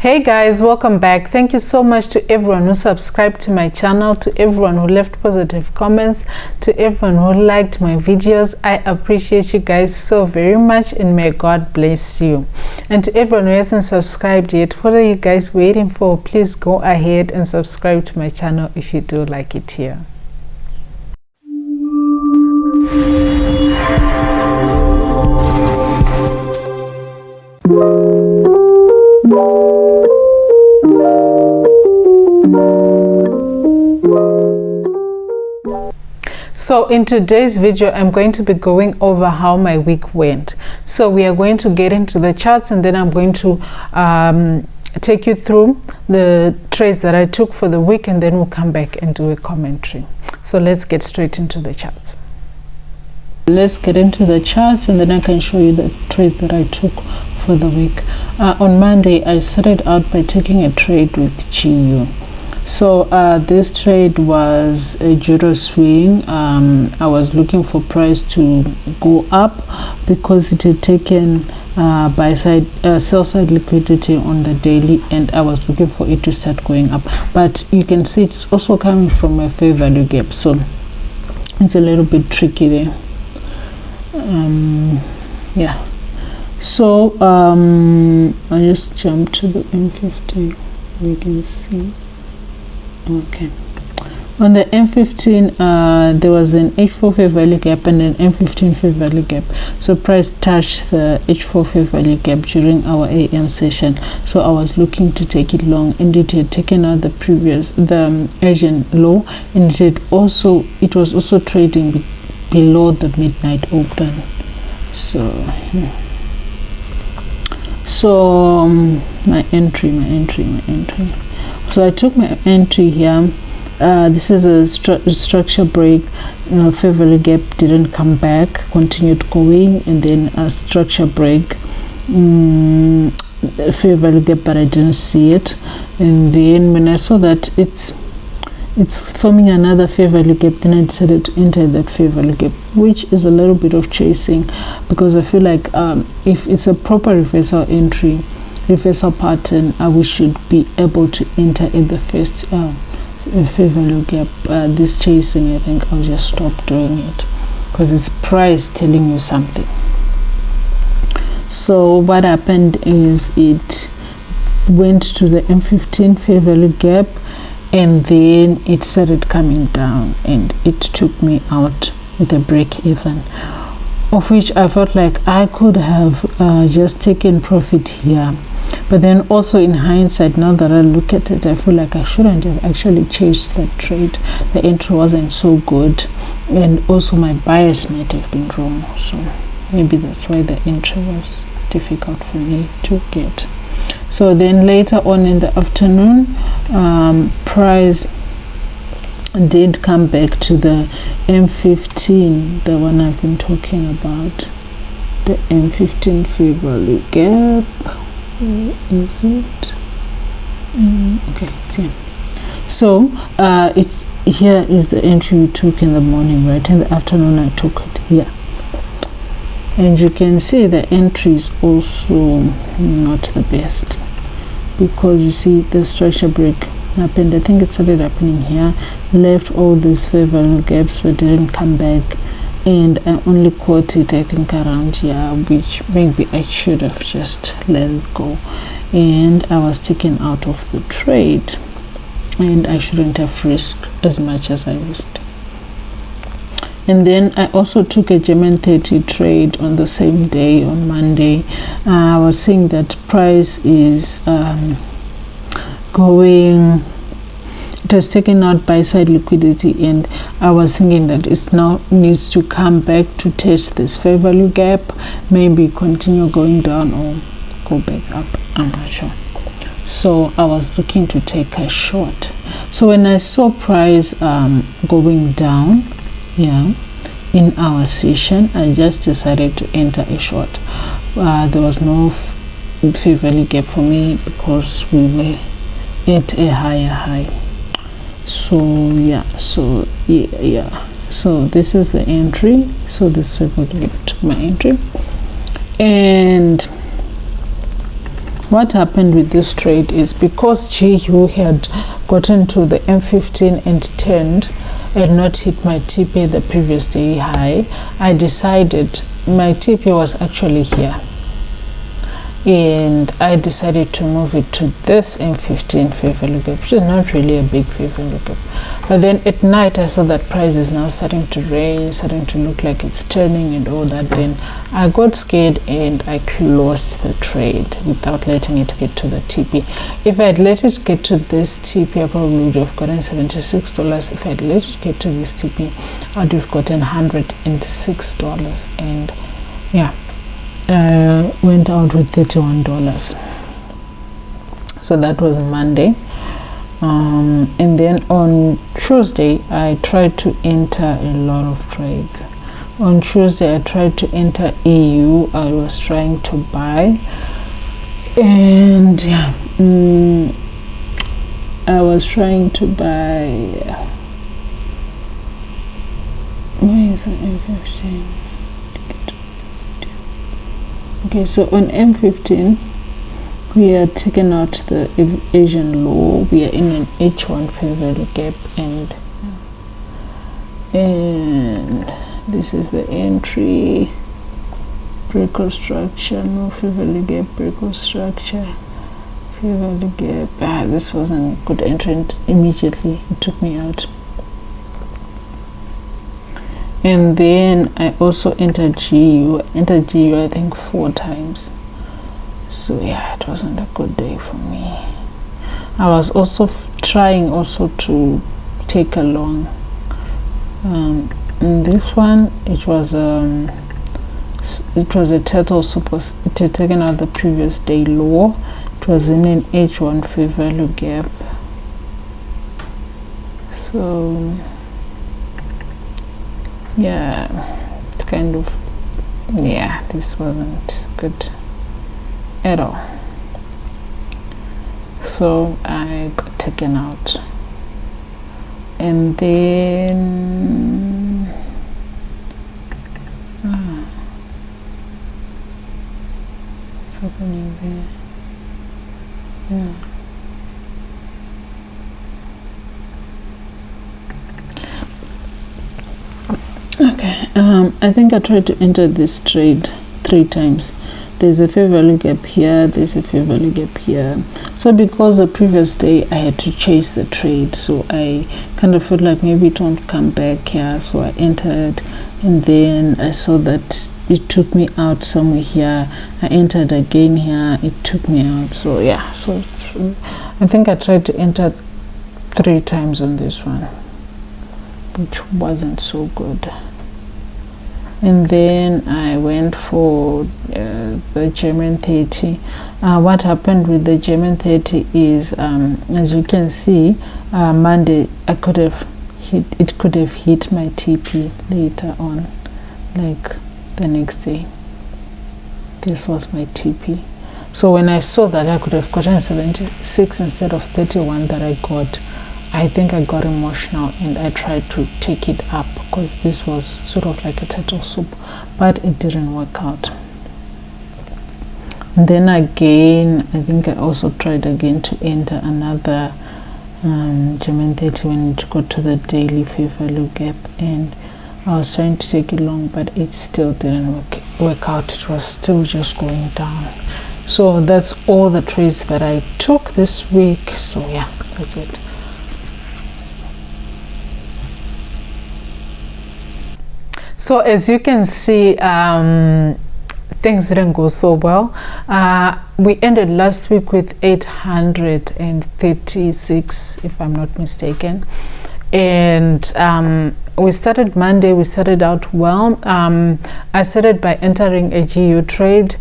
Hey guys, welcome back. Thank you so much to everyone who subscribed to my channel, to everyone who left positive comments, to everyone who liked my videos. I appreciate you guys so very much, and may God bless you. And to everyone who hasn't subscribed yet, what are you guys waiting for? Please go ahead and subscribe to my channel if you do like it here. So in today's video, I'm going to be going over how my week went. So we are going to get into the charts, and then I'm going to take you through the trades that I took for the week, and then we'll come back and do a commentary. So let's get straight into the charts. Let's get into the charts, and then I can show you the trades that I took for the week. On Monday, I started out by taking a trade with GU. So this trade was a judo swing. I was looking for price to go up because it had taken buy side sell side liquidity on the daily, and I was looking for it to start going up. But you can see it's also coming from a fair value gap, so it's a little bit tricky there. Yeah, so I just jump to the M15. We can see. Okay, on the M15 there was an H4 fair value gap and an M15 fair value gap. So price touched the H4 fair value gap during our AM session, so I was looking to take it long, and it had taken out the Asian low, and it was also trading below the midnight open. So my entry. So I took my entry here. This is a structure break. Fair value gap didn't come back, continued going, and then a structure break, fair value gap, but I didn't see it. And then when I saw that it's forming another fair value gap, then I decided to enter that fair value gap, which is a little bit of chasing, because I feel like if it's a proper reversal pattern, we should be able to enter in the first fair value gap. This chasing, I think I'll just stop doing it, because it's price telling you something. So what happened is it went to the M15 fair value gap, and then it started coming down, and it took me out with a break even, of which I felt like I could have just taken profit here. But then also in hindsight, now that I look at it, I feel like I shouldn't have actually changed that trade. The entry wasn't so good, and also my bias might have been wrong, so maybe that's why the entry was difficult for me to get. So then later on in the afternoon, price did come back to the M15, the one I've been talking about, the M15 fair value gap. Where is it? Okay, it's here. So it's here is the entry we took in the morning, right? In the afternoon I took it here, and you can see the entry is also not the best, because you see the structure break happened. I think it started happening here, left all these fair value gaps but didn't come back, and I only caught it I think around here, which maybe I should have just let it go, and I was taken out of the trade, and I shouldn't have risked as much as I risked. And then I also took a German 30 trade on the same day, on Monday. I was seeing that price is going, it has taken out buy side liquidity, and I was thinking that it now needs to come back to test this fair value gap, maybe continue going down or go back up, I'm not sure. So I was looking to take a short. So when I saw price going down, yeah, in our session, I just decided to enter a short. There was no fair value gap for me because we were at a higher high. So yeah, so this is the entry. So this fair value gap to my entry, and what happened with this trade is because GU had gotten to the M15 and turned and not hit my TP the previous day high, I decided my TP was actually here, and I decided to move it to this M15 fair value gap, which is not really a big fair value gap. But then at night I saw that price is now starting to rain, starting to look like it's turning and all that. Then I got scared and I closed the trade without letting it get to the TP. If I had let it get to this TP, I probably would have gotten $76. If I had let it get to this TP, I would have gotten $106. And yeah, went out with $31. So that was Monday. And then on Tuesday I tried to enter a lot of trades. On Tuesday I tried to enter EU. I was trying to buy, and yeah, I was trying to buy. Where is the M15? Okay, so on M15 we are taking out the Asian low. We are in an H1 fair value gap, and this is the entry. Breakout structure, no fair value gap, breakout structure, fair value gap. This wasn't a good entry. Immediately it took me out. And then I also entered GU. I think 4 times. So yeah, it wasn't a good day for me. I was also trying also to take a long. In this one, it was a turtle suppose it had taken out the previous day low. It was in an H1 fair value gap. So yeah, it kind of, yeah, this wasn't good at all. So I got taken out, and then what's happening there? Yeah. Okay, I think I tried to enter this trade 3 times. There's a fair value gap here, there's a fair value gap here. So because the previous day I had to chase the trade, so I kind of felt like maybe it won't come back here. So I entered, and then I saw that it took me out somewhere here. I entered again here, it took me out. So yeah, so I think I tried to enter 3 times on this one, which wasn't so good. And then I went for the German 30. What happened with the German 30 is, as you can see, Monday it could have hit my TP later on, like the next day. This was my TP. So when I saw that I could have gotten 76 instead of 31 that I got, I think I got emotional and I tried to take it up, because this was sort of like a turtle soup, but it didn't work out. And then again, I think I also tried again to enter another German 30 when it got to the daily fair value gap, and I was trying to take it long, but it still didn't work out. It was still just going down. So that's all the trades that I took this week. So yeah, that's it. So as you can see, things didn't go so well. We ended last week with 836, if I'm not mistaken. And we started Monday, we started out well. I started by entering a GU trade.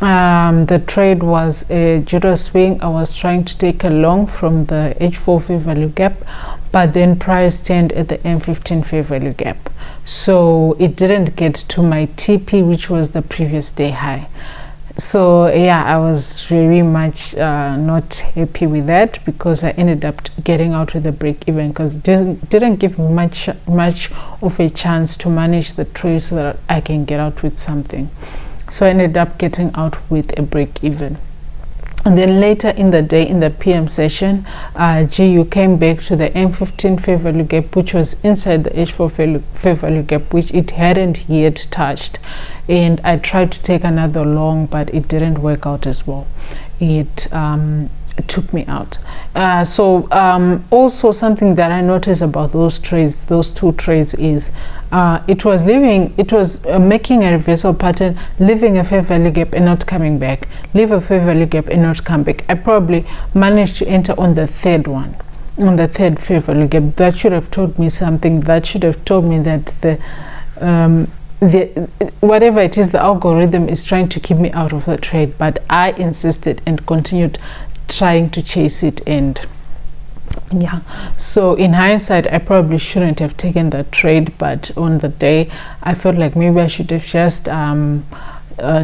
The trade was a judo swing. I was trying to take a long from the H4 fair value gap, but then price turned at the M15 fair value gap. So it didn't get to my TP, which was the previous day high. So yeah, I was very much not happy with that, because I ended up getting out with a break even, because it didn't give me much of a chance to manage the trade so that I can get out with something. So I ended up getting out with a break even. And then later in the day, in the PM session, GU came back to the M15 fair value gap, which was inside the H4 fair value gap, which it hadn't yet touched. And I tried to take another long, but it didn't work out as well. It took me out. Also something that I noticed about those trades, those two trades, is it was making a reversal pattern, leaving a fair value gap and not coming back, leave a fair value gap and not come back. I probably managed to enter on the third one, on the third fair value gap. That should have told me something. That should have told me that whatever it is, the algorithm is trying to keep me out of the trade, but I insisted and continued trying to chase it. And yeah, so in hindsight, I probably shouldn't have taken that trade, but on the day I felt like maybe I should have just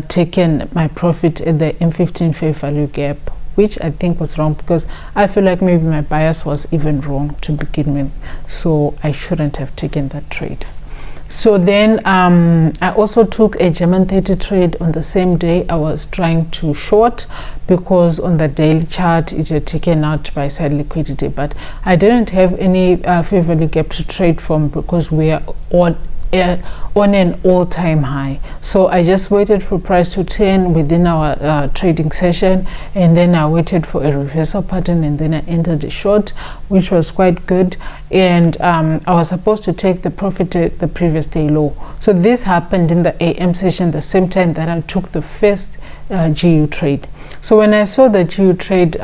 taken my profit at the M15 fair value gap, which I think was wrong, because I feel like maybe my bias was even wrong to begin with, so I shouldn't have taken that trade. So then I also took a German 30 trade on the same day. I was trying to short because on the daily chart it had taken out by side liquidity, but I didn't have any fair value gap to trade from because we are all on an all-time high. So I just waited for price to turn within our trading session, and then I waited for a reversal pattern, and then I entered a short, which was quite good. And I was supposed to take the profit at the previous day low. So this happened in the AM session, the same time that I took the first GU trade. So when I saw the GU trade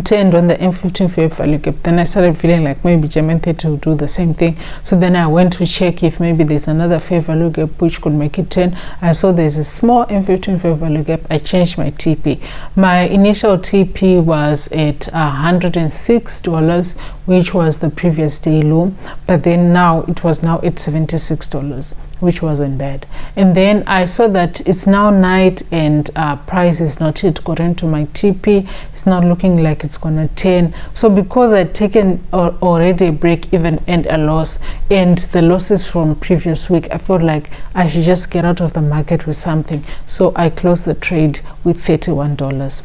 turned on the M15 fair value gap, then I started feeling like maybe German 30 will do the same thing. So then I went to check if maybe there's another fair value gap which could make it turn. I saw there's a small M15 fair value gap. I changed my TP. My initial TP was at $106, which was the previous day low, but then now it was now at $76, which wasn't bad. And then I saw that it's now night and price is not yet gotten to my TP. It's not looking like it's gonna turn. So because I'd taken already a break even and a loss, and the losses from previous week, I felt like I should just get out of the market with something. So I closed the trade with $31.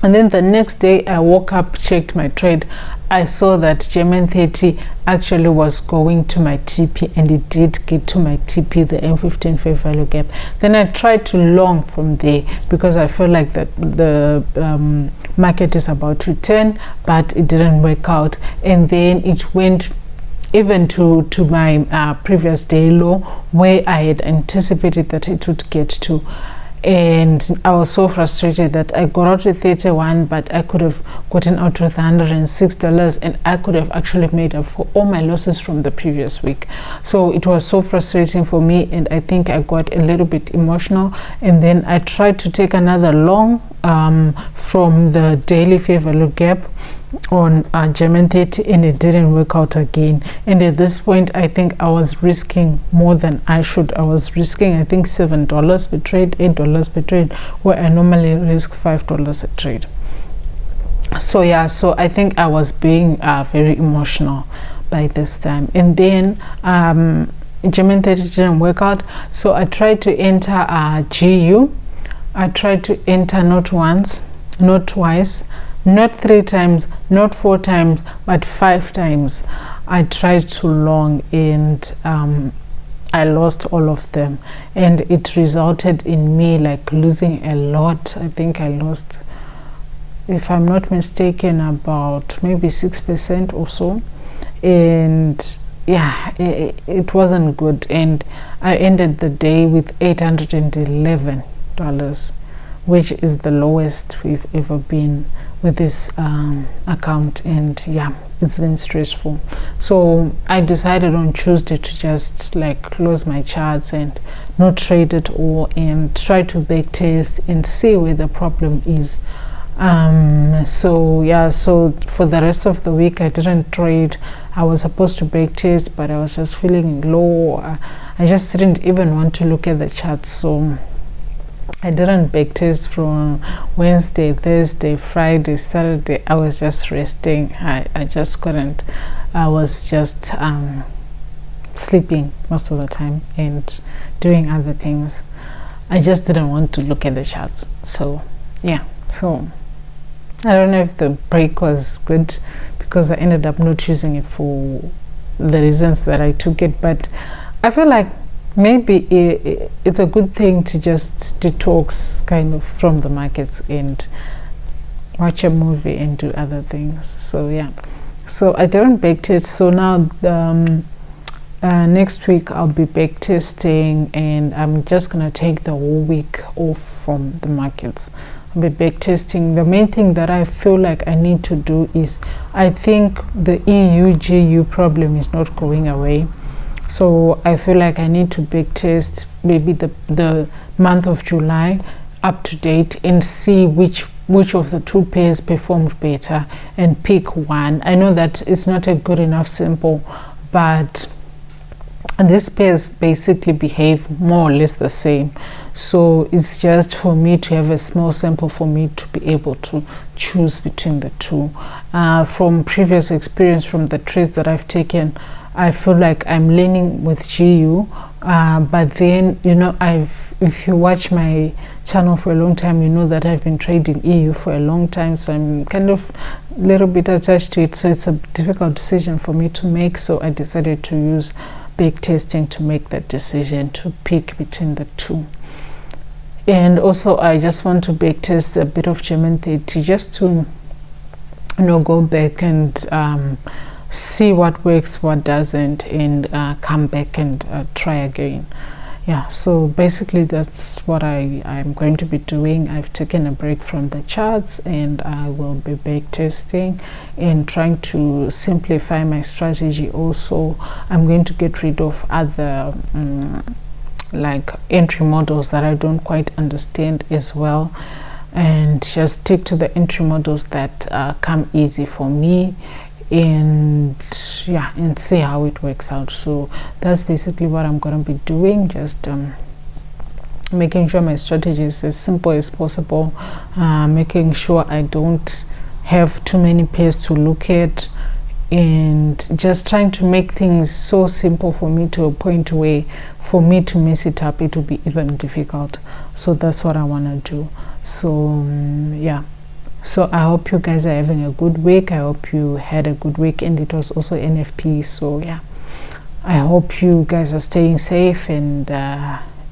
And then the next day I woke up, checked my trade. I saw that German 30 actually was going to my TP, and it did get to my TP, the M15 fair value gap. Then I tried to long from there because I felt like that the market is about to turn, but it didn't work out. And then it went even to my previous day low, where I had anticipated that it would get to. And I was so frustrated that I got out with 31, but I could have gotten out with $106, and I could have actually made up for all my losses from the previous week. So it was so frustrating for me, and I think I got a little bit emotional. And then I tried to take another long from the daily fair value gap on German 30, and it didn't work out again. And at this point I think I was risking more than I should. I was risking, I think, $7 per trade, $8 per trade, where I normally risk $5 a trade. So yeah, so I think I was being very emotional by this time. And then German 30 didn't work out, so I tried to enter GU. I tried to enter not once, not twice, not 3 times, not 4 times, but 5 times. I tried to long, and I lost all of them, and it resulted in me like losing a lot. I think I lost, if I'm not mistaken, about maybe 6% or so. And yeah, it wasn't good, and I ended the day with $811, which is the lowest we've ever been with this account. And yeah, it's been stressful. So I decided on Tuesday to just like close my charts and not trade at all, and try to back test and see where the problem is. So yeah, so for the rest of the week I didn't trade. I was supposed to back test, but I was just feeling low. I just didn't even want to look at the charts, so I didn't back test from Wednesday, Thursday, Friday, Saturday. I was just resting. I just couldn't. I was just sleeping most of the time and doing other things. I just didn't want to look at the charts. So yeah. So I don't know if the break was good, because I ended up not using it for the reasons that I took it, but I feel like maybe it's a good thing to just detox kind of from the markets and watch a movie and do other things. So yeah, so I didn't backtest. So now next week I'll be backtesting, and I'm just gonna take the whole week off from the markets. I'll be backtesting. The main thing that I feel like I need to do is, I think the EU-GU problem is not going away. So I feel like I need to backtest maybe the month of July up to date and see which of the two pairs performed better and pick one. I know that it's not a good enough sample, but these pairs basically behave more or less the same. So it's just for me to have a small sample for me to be able to choose between the two. From previous experience from the trades that I've taken, I feel like I'm leaning with GU, but then, you know, if you watch my channel for a long time, you know that I've been trading EU for a long time, so I'm kind of a little bit attached to it. So it's a difficult decision for me to make. So I decided to use backtesting to make that decision, to pick between the two. And also I just want to backtest a bit of German 30, just to, you know, go back and see what works, what doesn't, and come back and try again. Yeah, so basically that's what I'm going to be doing. I've taken a break from the charts, and I will be backtesting and trying to simplify my strategy. Also, I'm going to get rid of other like entry models that I don't quite understand as well, and just stick to the entry models that come easy for me, and yeah, and see how it works out. So that's basically what I'm going to be doing, just making sure my strategy is as simple as possible, making sure I don't have too many pairs to look at, and just trying to make things so simple for me to a point where for me to mess it up it will be even difficult. So that's what I want to do. So yeah, so I hope you guys are having a good week. I hope you had a good week, and it was also NFP. So yeah, I hope you guys are staying safe, and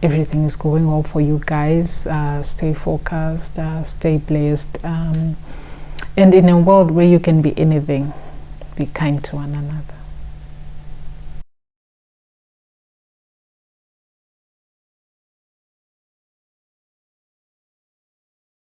everything is going well for you guys. Stay focused, stay blessed, and in a world where you can be anything, be kind to one another.